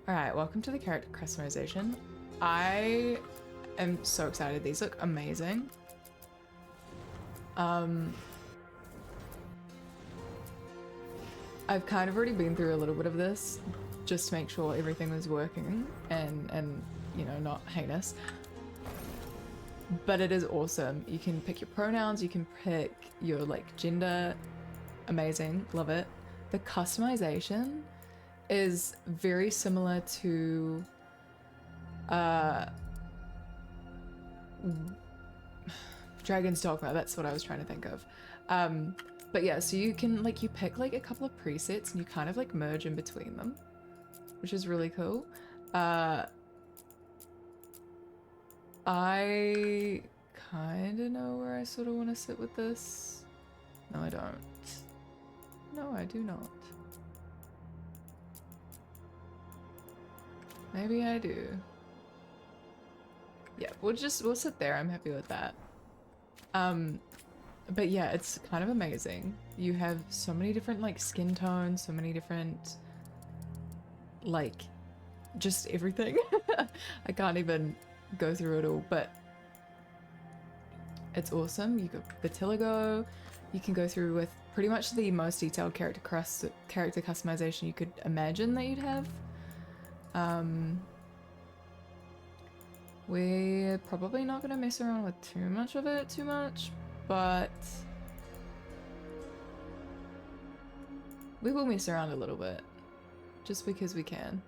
Alright, welcome to the character customization. I am so excited. These look amazing. I've kind of already been through a little bit of this just to make sure everything was working and you know, not heinous. But it is awesome. You can pick your pronouns, you can pick your like gender. Amazing, love it. The customization is very similar to Dragon's Dogma, that's what I was trying to think of. But yeah, so you can like, you pick like a couple of presets and you kind of like merge in between them, which is really cool. I kind of know where I sort of want to sit with this. No, I don't. No, I do not. Maybe I do. Yeah, we'll sit there. I'm happy with that. But yeah, it's kind of amazing. You have so many different like skin tones, so many different like just everything. I can't even go through it all, but it's awesome. You got vitiligo. You can go through with pretty much the most detailed character customization you could imagine that you'd have. We're probably not going to mess around with too much of it but we will mess around a little bit just because we can.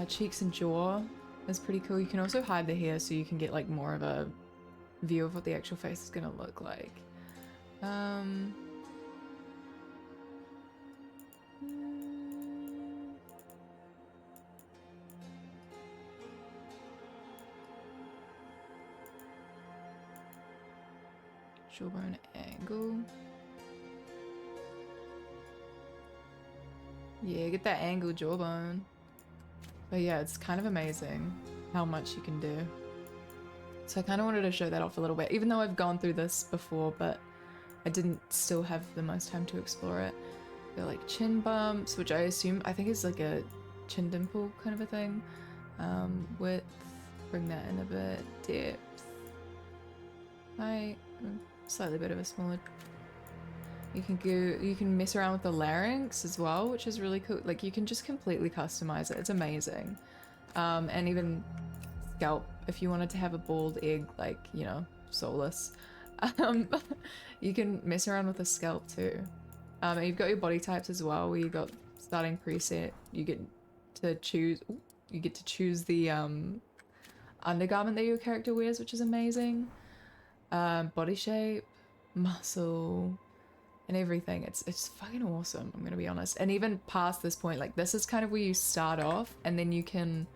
Cheeks and jaw is pretty cool. You can also hide the hair so you can get like more of a view of what the actual face is going to look like. Jawbone angle. Yeah, get that angle jawbone. But yeah, it's kind of amazing how much you can do. So I kind of wanted to show that off a little bit, even though I've gone through this before, but I didn't still have the most time to explore it. Got like chin bumps, which I think is like a chin dimple kind of a thing. Width, bring that in a bit. Depth. Height, slightly bit of a smaller. You can mess around with the larynx as well, which is really cool. Like you can just completely customize it. It's amazing. And even scalp, if you wanted to have a bald egg, like, you know, soulless. You can mess around with the scalp too. And you've got your body types as well, where you got starting preset. You get to choose the undergarment that your character wears, which is amazing. Body shape, muscle, and everything. It's fucking awesome, I'm gonna be honest. And even past this point, like this is kind of where you start off and then you can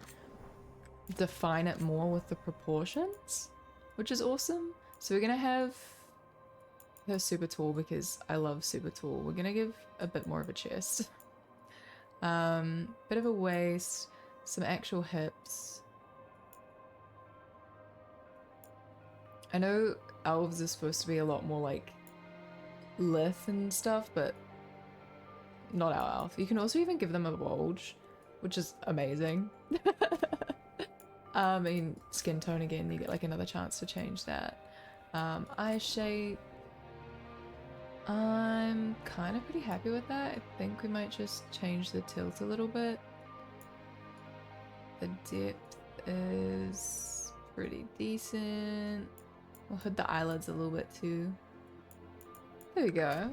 define it more with the proportions, which is awesome. So we're gonna have her super tall because I love super tall. We're gonna give a bit more of a chest. Bit of a waist, some actual hips. I know elves are supposed to be a lot more like lithe and stuff, but not our elf. You can also even give them a bulge, which is amazing. I mean, skin tone again, you get like another chance to change that. Eye shape. I'm kind of pretty happy with that. I think we might just change the tilt a little bit. The depth is pretty decent. We'll hood the eyelids a little bit too. There we go.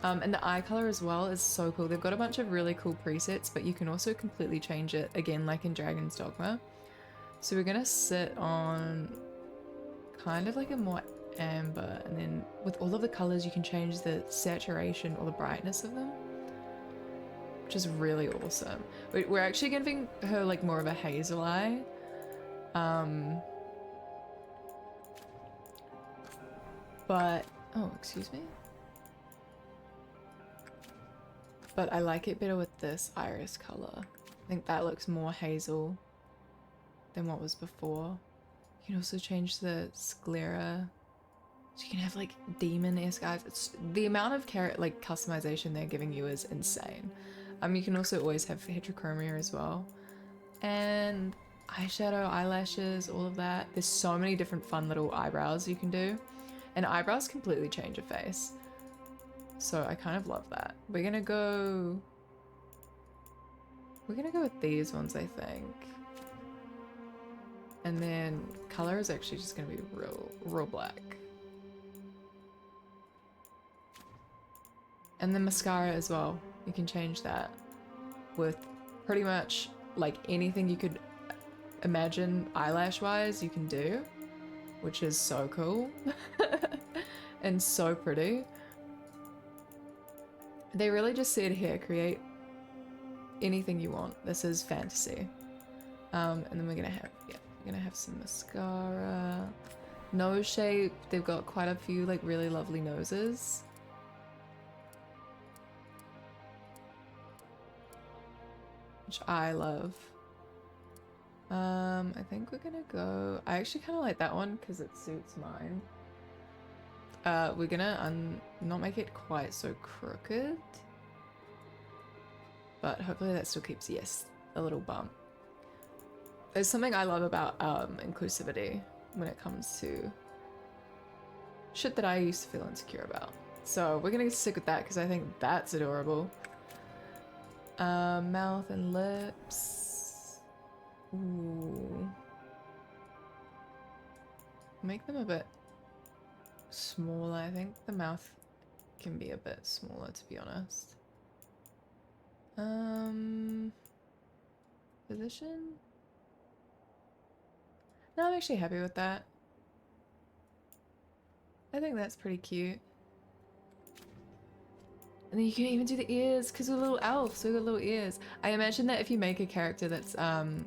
And the eye color as well is so cool. They've got a bunch of really cool presets, but you can also completely change it, again, like in Dragon's Dogma. So we're gonna sit on kind of like a more amber, and then with all of the colors you can change the saturation or the brightness of them, which is really awesome. We're actually giving her like more of a hazel eye. But, oh, excuse me. But I like it better with this iris color. I think that looks more hazel than what was before. You can also change the sclera. So you can have like demon-esque eyes. It's the amount of like customization they're giving you is insane. You can also always have heterochromia as well. And eyeshadow, eyelashes, all of that. There's so many different fun little eyebrows you can do. And eyebrows completely change a face. So I kind of love that. We're gonna go with these ones, I think. And then color is actually just gonna be real black. And then mascara as well. You can change that with pretty much like anything you could imagine eyelash wise you can do, which is so cool and so pretty. They really just said here, create anything you want. This is fantasy. And then we're gonna have some mascara. Nose shape, they've got quite a few like really lovely noses. Which I love. I think we're gonna go... I actually kind of like that one because it suits mine. We're gonna not make it quite so crooked. But hopefully that still keeps, yes, a little bump. There's something I love about inclusivity when it comes to shit that I used to feel insecure about. So we're gonna stick with that because I think that's adorable. Mouth and lips. Ooh. Make them a bit smaller. I think the mouth can be a bit smaller, to be honest. Position? No, I'm actually happy with that. I think that's pretty cute. And then you can even do the ears, because we're little elves, so we've got little ears. I imagine that if you make a character that's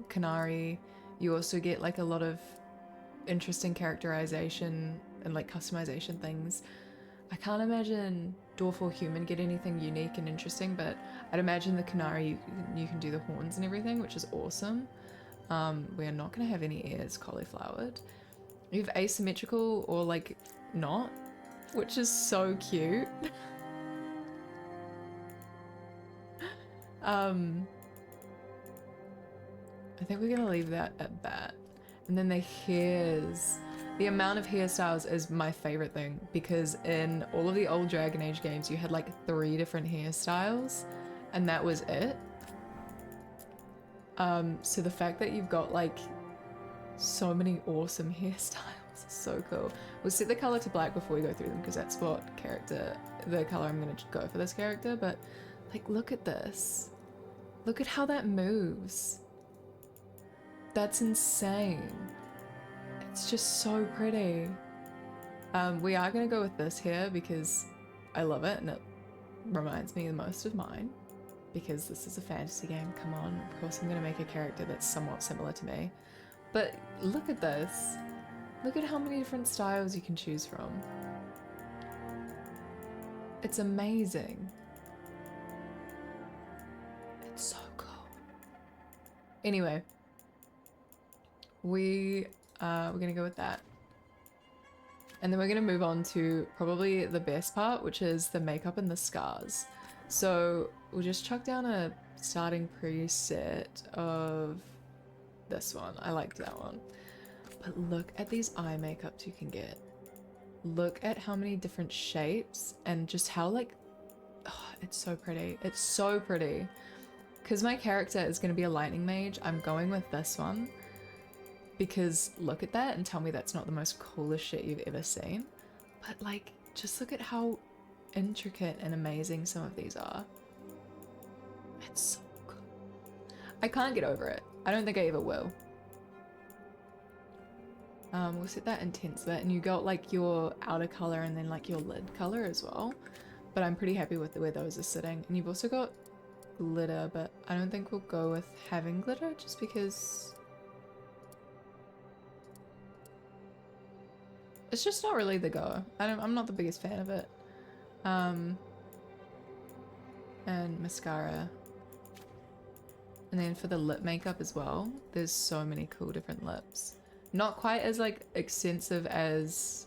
Canary, you also get like a lot of interesting characterization and like customization things. I can't imagine Dwarf or Human get anything unique and interesting, but I'd imagine the Canary, you can do the horns and everything, which is awesome. We are not going to have any ears cauliflowered. You have asymmetrical or like not, which is so cute. I think we're gonna leave that at that. And then the hairs. The amount of hairstyles is my favorite thing because in all of the old Dragon Age games you had like 3 different hairstyles and that was it. So the fact that you've got like so many awesome hairstyles is so cool. We'll set the color to black before we go through them because that's what the color I'm gonna go for this character, but like look at this. Look at how that moves. That's insane. It's just so pretty. We are gonna go with this here because I love it and it reminds me the most of mine because this is a fantasy game, come on. Of course I'm gonna make a character that's somewhat similar to me. But look at this. Look at how many different styles you can choose from. It's amazing. It's so cool. Anyway, we're gonna go with that. And then we're gonna move on to probably the best part, which is the makeup and the scars. So we'll just chuck down a starting preset of this one. I liked that one. But look at these eye makeups you can get. Look at how many different shapes and just how like, oh, it's so pretty. It's so pretty. Because my character is going to be a lightning mage, I'm going with this one. Because look at that and tell me that's not the most coolest shit you've ever seen. But like, just look at how intricate and amazing some of these are. It's so cool. I can't get over it. I don't think I ever will. We'll set that intense bit, and you got like your outer color and then like your lid color as well. But I'm pretty happy with the way those are sitting. And you've also got glitter, but I don't think we'll go with having glitter just because it's just not really the go. I'm not the biggest fan of it. And mascara. And then for the lip makeup as well, there's so many cool different lips. Not quite as like extensive as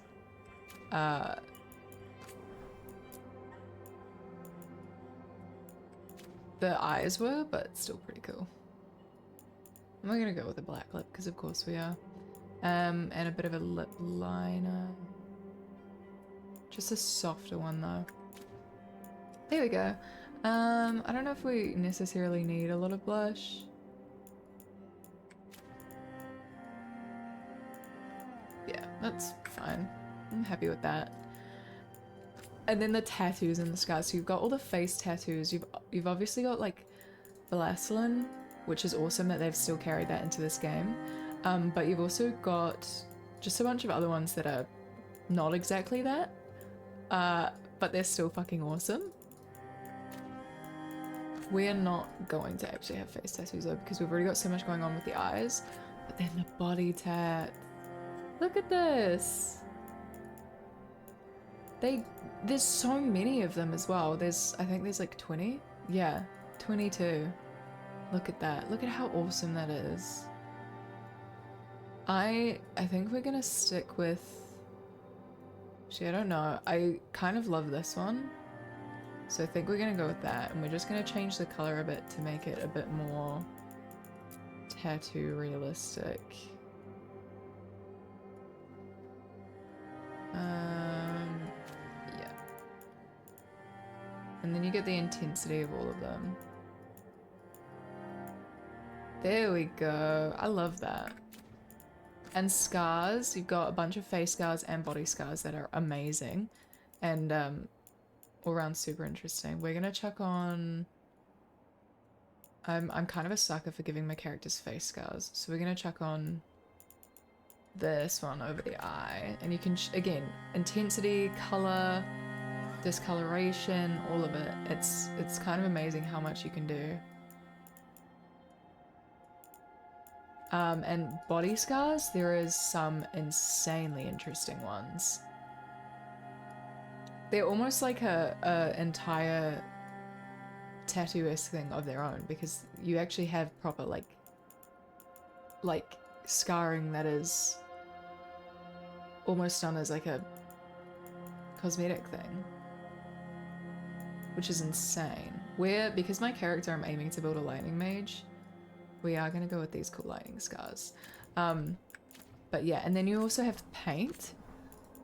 the eyes were, but it's still pretty cool. And we're gonna go with a black lip, because of course we are. And a bit of a lip liner. Just a softer one though. There we go. I don't know if we necessarily need a lot of blush. Yeah, that's fine. I'm happy with that. And then the tattoos and the scars. So you've got all the face tattoos. You've obviously got like Balaslin, which is awesome that they've still carried that into this game. But you've also got just a bunch of other ones that are not exactly that, but they're still fucking awesome. We're not going to actually have face tattoos though, because we've already got so much going on with the eyes. But then the body tat. Look at this. There's so many of them as well. I think there's like 20. Yeah, 22. Look at that. Look at how awesome that is. I think we're gonna stick with... Actually, I don't know. I kind of love this one. So I think we're gonna go with that. And we're just gonna change the color a bit to make it a bit more tattoo realistic. Yeah. And then you get the intensity of all of them. There we go. I love that. And scars, you've got a bunch of face scars and body scars that are amazing. And all around super interesting. We're gonna chuck on... I'm kind of a sucker for giving my characters face scars. So we're gonna chuck on this one over the eye. And you can, again, intensity, color, discoloration, all of it. It's kind of amazing how much you can do. And body scars, there is some insanely interesting ones. They're almost like a entire tattoo-esque thing of their own, because you actually have proper like scarring that is almost done as like a cosmetic thing, which is insane. Because my character, I'm aiming to build a lightning mage, we are gonna go with these cool lightning scars. But yeah, and then you also have paint,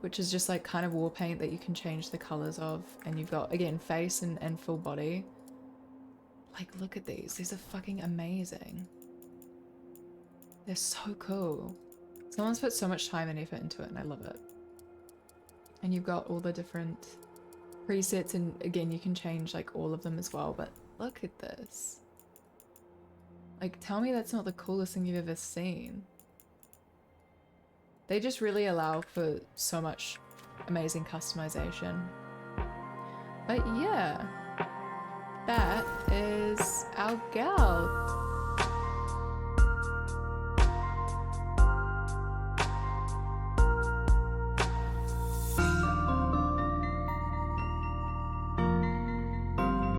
which is just like kind of war paint that you can change the colors of. And you've got, again, face and full body. Like, look at these. These are fucking amazing. They're so cool. Someone's put so much time and effort into it, and I love it. And you've got all the different presets, and again, you can change like all of them as well. But look at this. Like, tell me that's not the coolest thing you've ever seen. They just really allow for so much amazing customization. But yeah, that is our gal.